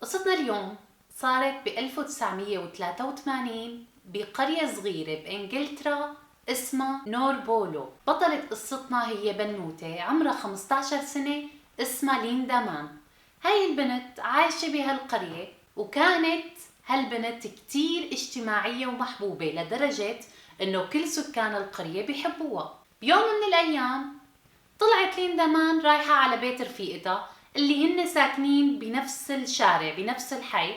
قصتنا اليوم صارت ب 1983 بقرية صغيرة بإنجلترا اسمها نوربولو. بطلة قصتنا هي بنوتة عمرها 15 سنة اسمها ليندا مان. هاي البنت عايشة بهالقرية، وكانت هالبنت كتير اجتماعية ومحبوبة لدرجة انه كل سكان القرية بيحبوها. بيوم من الأيام طلعت ليندا مان رايحة على بيت رفيقتها اللي هن ساكنين بنفس الشارع بنفس الحي.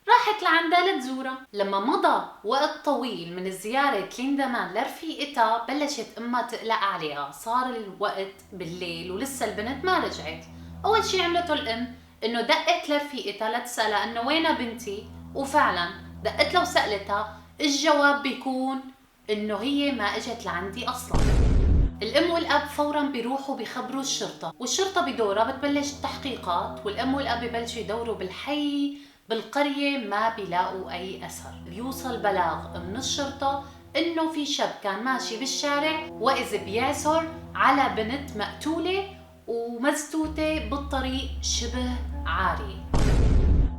راحت لعندها لتزورها. لما مضى وقت طويل من زيارة ليندا مان لرفيقتها بلشت امها تقلق عليها. صار الوقت بالليل ولسه البنت ما رجعت. اول شي عملته الام انه دقت لرفيقتها لتسألها انه وينها بنتي، وفعلا دقت له وسألتها. الجواب بيكون انه هي ما اجت لعندي اصلا. الام والاب فورا بيروحوا بيخبروا الشرطه، والشرطه بدورها بتبلش التحقيقات، والام والاب ببلشوا يدوروا بالحي بالقريه، ما بيلاقوا اي اثر. بيوصل بلاغ من الشرطه انه في شاب كان ماشي بالشارع واذ بيعثر على بنت مقتوله ومزتوته بالطريق شبه عاري.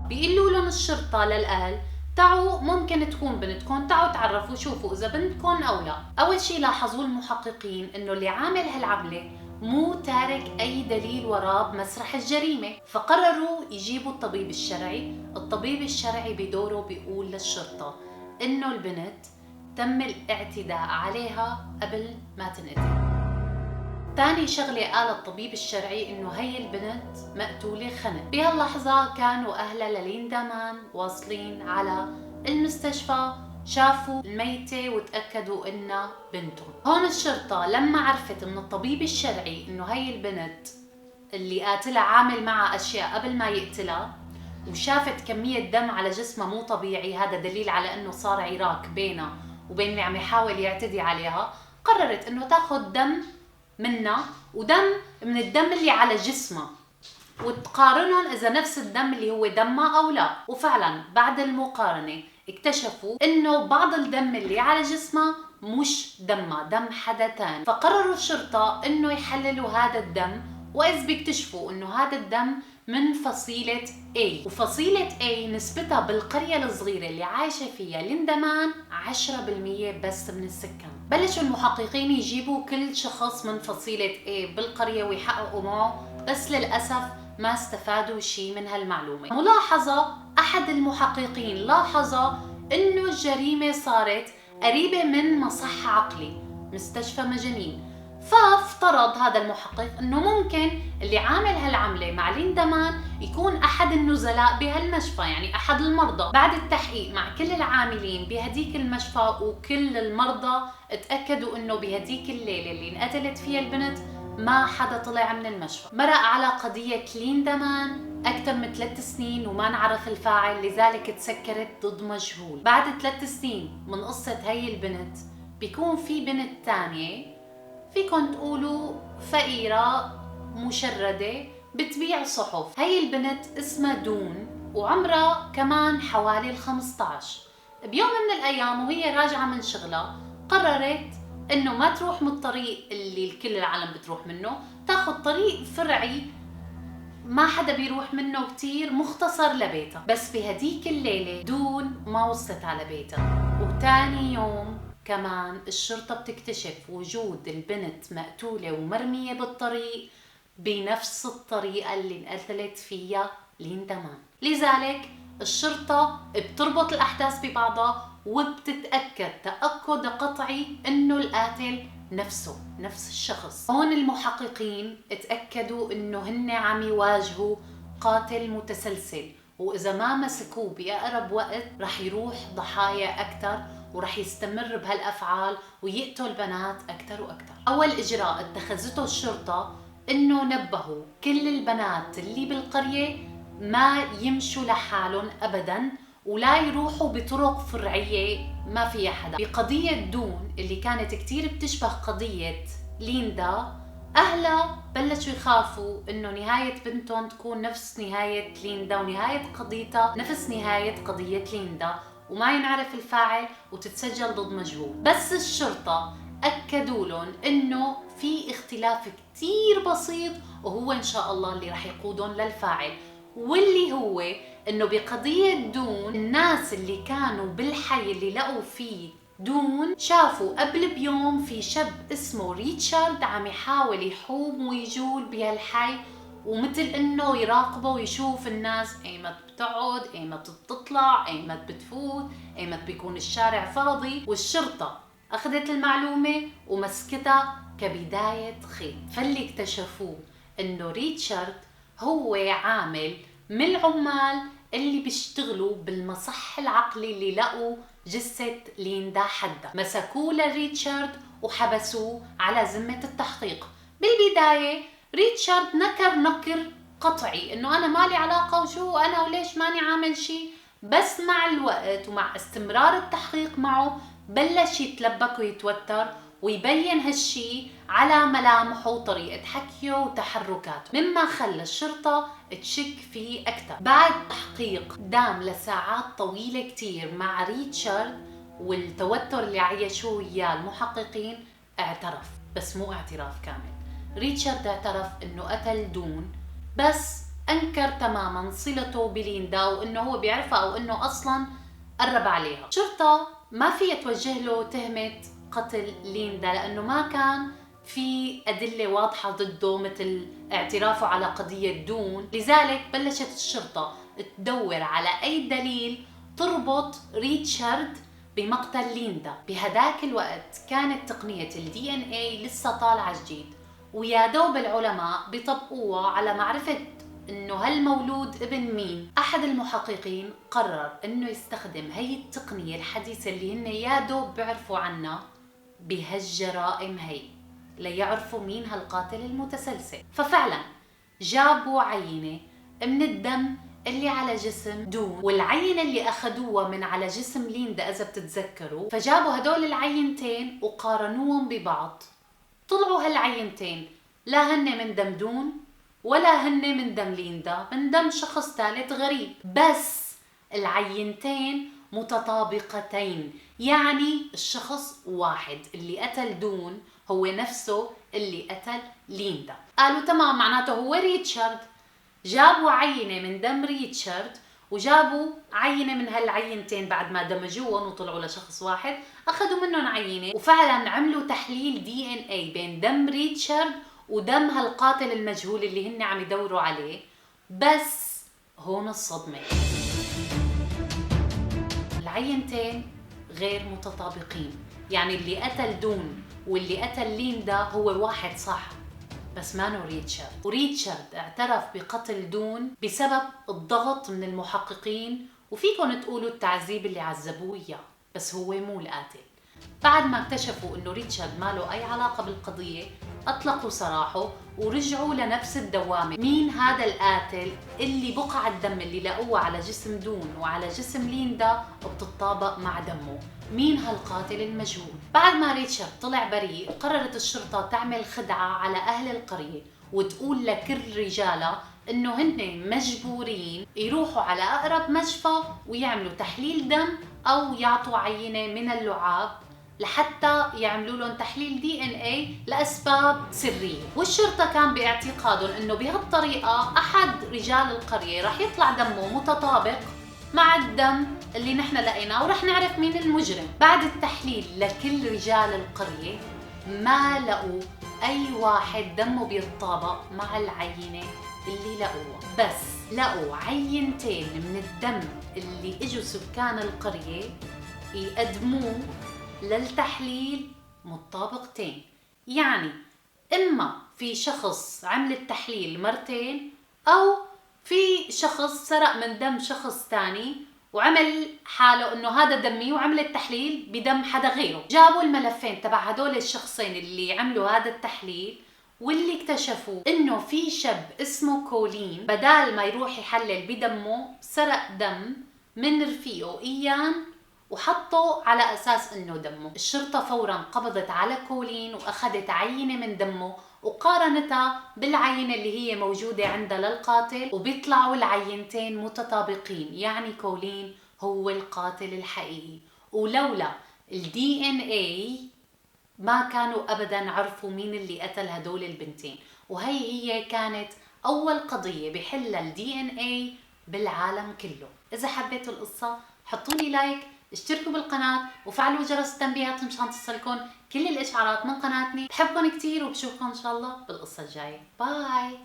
بيقولوا لهم الشرطه للاهل تعوا ممكن تكون بنتكم، تعوا تعرفوا شوفوا اذا بنتكم او لا. اول شي لاحظوا المحققين انه اللي عامل هالعمله مو تارك اي دليل وراه بمسرح الجريمه، فقرروا يجيبوا الطبيب الشرعي. الطبيب الشرعي بدوره بيقول للشرطه انه البنت تم الاعتداء عليها قبل ما تنقتل. تاني شغلة قال الطبيب الشرعي انه هي البنت مقتولة خنق. بهاللحظة كانوا اهلها لليندا مان واصلين على المستشفى، شافوا الميتة وتأكدوا انها بنتهم. هون الشرطة لما عرفت من الطبيب الشرعي انه هي البنت اللي قاتلها عامل معها اشياء قبل ما يقتلها، وشافت كمية دم على جسمها مو طبيعي، هذا دليل على انه صار عراك بينها وبين اللي عم يحاول يعتدي عليها، قررت انه تاخذ دم منها ودم من الدم اللي على جسمها وتقارنهم اذا نفس الدم اللي هو دمها او لا. وفعلا بعد المقارنة اكتشفوا انه بعض الدم اللي على جسمها مش دمها، دم حدا تاني. فقرروا الشرطة انه يحللوا هذا الدم، واذ بيكتشفوا انه هذا الدم من فصيلة A، وفصيلة A نسبتها بالقرية الصغيرة اللي عايشة فيها ليندا مان 10% بس من السكان. بلشوا المحققين يجيبوا كل شخص من فصيلة A بالقرية ويحققوا معه، بس للأسف ما استفادوا شيء من هالمعلومة. ملاحظة أحد المحققين لاحظ إنه الجريمة صارت قريبة من مصحة عقلي، مستشفى مجانين. فافترض هذا المحقق انه ممكن اللي عامل هالعملة مع ليندا مان يكون احد النزلاء بهالمشفى، يعني احد المرضى. بعد التحقيق مع كل العاملين بهديك المشفى وكل المرضى اتأكدوا انه بهديك الليلة اللي انقتلت فيها البنت ما حدا طلع من المشفى. مرق على قضية ليندا مان أكثر من 3 سنين وما نعرف الفاعل، لذلك تسكرت ضد مجهول. بعد 3 سنين من قصة هي البنت بيكون في بنت تانية فيكن تقولوا فقيرة مشردة بتبيع صحف. هي البنت اسمها دون وعمرها كمان حوالي 15. بيوم من الأيام وهي راجعة من شغلها قررت انه ما تروح من الطريق اللي كل العالم بتروح منه، تاخذ طريق فرعي ما حدا بيروح منه كتير، مختصر لبيتها. بس بهديك الليلة دون ما وصلت على بيتها، وتاني يوم كمان الشرطة بتكتشف وجود البنت مقتولة ومرمية بالطريق بنفس الطريقة اللي انقتلت فيها ليندا مان. لذلك الشرطة بتربط الأحداث ببعضها وبتتأكد تأكد قطعي إنه القاتل نفس الشخص. هون المحققين اتأكدوا إنه هن عم يواجهوا قاتل متسلسل، وإذا ما مسكوه بأقرب وقت رح يروح ضحايا أكتر ورح يستمر بهالأفعال ويقتل بنات أكتر وأكتر. أول إجراء اتخذته الشرطة إنه نبهوا كل البنات اللي بالقرية ما يمشوا لحالهم أبداً ولا يروحوا بطرق فرعية ما فيها حدا. بقضية دون اللي كانت كتير بتشبه قضية ليندا، أهلها بلشوا يخافوا إنه نهاية بنتهم تكون نفس نهاية ليندا ونهاية قضيتها نفس نهاية قضية ليندا وما ينعرف الفاعل وتتسجل ضد مجهول. بس الشرطة أكدوا لهم إنه في اختلاف كتير بسيط وهو إن شاء الله اللي رح يقودهم للفاعل، واللي هو انه بقضية دون الناس اللي كانوا بالحي اللي لقوا فيه دون شافوا قبل بيوم في شاب اسمه ريتشارد عم يحاول يحوم ويجول بهالحي، ومثل انه يراقبه ويشوف الناس ايمت بتقعد، ايمت بتطلع، ايمت بتفوت، ايمت بيكون الشارع فاضي. والشرطة اخذت المعلومة ومسكتها كبداية خيط. فاللي اكتشفوه انه ريتشارد هو عامل من العمال اللي بيشتغلوا بالمصح العقلي اللي لقوا جثة ليندا حدا. مسكوه لريتشارد وحبسوه على ذمة التحقيق. بالبداية ريتشارد نكر قطعي انه انا مالي علاقة وشو انا وليش ماني عامل شي، بس مع الوقت ومع استمرار التحقيق معه بلش يتلبك ويتوتر ويبين هالشي على ملامحه وطريقة حكيه وتحركاته، مما خلى الشرطة تشك فيه أكثر. بعد تحقيق دام لساعات طويلة كتير مع ريتشارد والتوتر اللي عيشوه وياه المحققين، اعترف، بس مو اعتراف كامل. ريتشارد اعترف انه قتل دون، بس انكر تماما صلته بليندا وانه هو بيعرفها او انه اصلا قرب عليها. الشرطة ما فيها توجه له تهمة قتل ليندا لانه ما كان في أدلة واضحة ضده مثل اعترافه على قضية دون. لذلك بلشت الشرطة تدور على أي دليل تربط ريتشارد بمقتل ليندا. بهداك الوقت كانت تقنية ال DNA لسه طالعة جديد، ويا دوب العلماء بيطبقوها على معرفة انه هالمولود ابن مين. احد المحققين قرر انه يستخدم هي التقنية الحديثة اللي هن يا دوب بيعرفوا عنها بهالجرائم هي ليعرفوا مين هالقاتل المتسلسل. ففعلا جابوا عينة من الدم اللي على جسم دون والعينة اللي أخدوها من على جسم ليندا إذا بتتذكروا. فجابوا هدول العينتين وقارنوهم ببعض، طلعوا هالعينتين لا هن من دم دون ولا هن من دم ليندا، من دم شخص ثالث غريب، بس العينتين متطابقتين، يعني الشخص واحد اللي قتل دون هو نفسه اللي قتل ليندا. قالوا تمام معناته هو ريتشارد. جابوا عينة من دم ريتشارد وجابوا عينة من هالعينتين بعد ما دمجوهم وطلعوا لشخص واحد، أخذوا منهم عينة وفعلا عملوا تحليل DNA بين دم ريتشارد ودم هالقاتل المجهول اللي هن عم يدوروا عليه. بس هون الصدمة، العينتين غير متطابقين، يعني اللي قتل دون واللي قتل ليندا هو واحد صح بس مانو ريتشارد. وريتشارد اعترف بقتل دون بسبب الضغط من المحققين، وفيكن تقولوا التعذيب اللي عذبوه اياه، بس هو مو القاتل. بعد ما اكتشفوا انه ريتشارد ما له اي علاقة بالقضية اطلقوا سراحه ورجعوا لنفس الدوامة. مين هذا القاتل اللي بقع الدم اللي لقوها على جسم دون وعلى جسم ليندا وبتطابق مع دمه؟ مين هالقاتل المجهول؟ بعد ما ريتشارد طلع بريء قررت الشرطة تعمل خدعة على اهل القرية وتقول لكل رجالها انه هن مجبورين يروحوا على اقرب مشفى ويعملوا تحليل دم او يعطوا عينة من اللعاب لحتى يعملوا لهم تحليل DNA لأسباب سرية. والشرطة كان باعتقادهم انه بهالطريقة احد رجال القرية رح يطلع دمه متطابق مع الدم اللي نحن لقيناه ورح نعرف مين المجرم. بعد التحليل لكل رجال القرية ما لقوا اي واحد دمه بيتطابق مع العينة اللي لقوها، بس لقوا عينتين من الدم اللي اجوا سكان القرية يقدموه للتحليل متطابقتين. يعني إما في شخص عمل التحليل مرتين أو في شخص سرق من دم شخص تاني وعمل حاله إنه هذا دمي وعمل التحليل بدم حدا غيره. جابوا الملفين تبع هدول الشخصين اللي عملوا هذا التحليل واللي اكتشفوا إنه في شاب اسمه كولين بدال ما يروح يحلل بدمه سرق دم من رفيقه إيان وحطوا على أساس إنه دمه. الشرطة فوراً قبضت على كولين وأخذت عينة من دمه وقارنتها بالعينة اللي هي موجودة عندها للقاتل، وبيطلعوا العينتين متطابقين، يعني كولين هو القاتل الحقيقي. ولولا ال DNA ما كانوا أبداً عرفوا مين اللي قتل هدول البنتين. وهي كانت أول قضية بحلها ال DNA بالعالم كله. إذا حبيتوا القصة حطولي لايك، اشتركوا بالقناة وفعلوا جرس التنبيهات مشان تصلكم كل الإشعارات من قناتي. بحبكم كتير وبشوفكم إن شاء الله بالقصة الجاية. باي.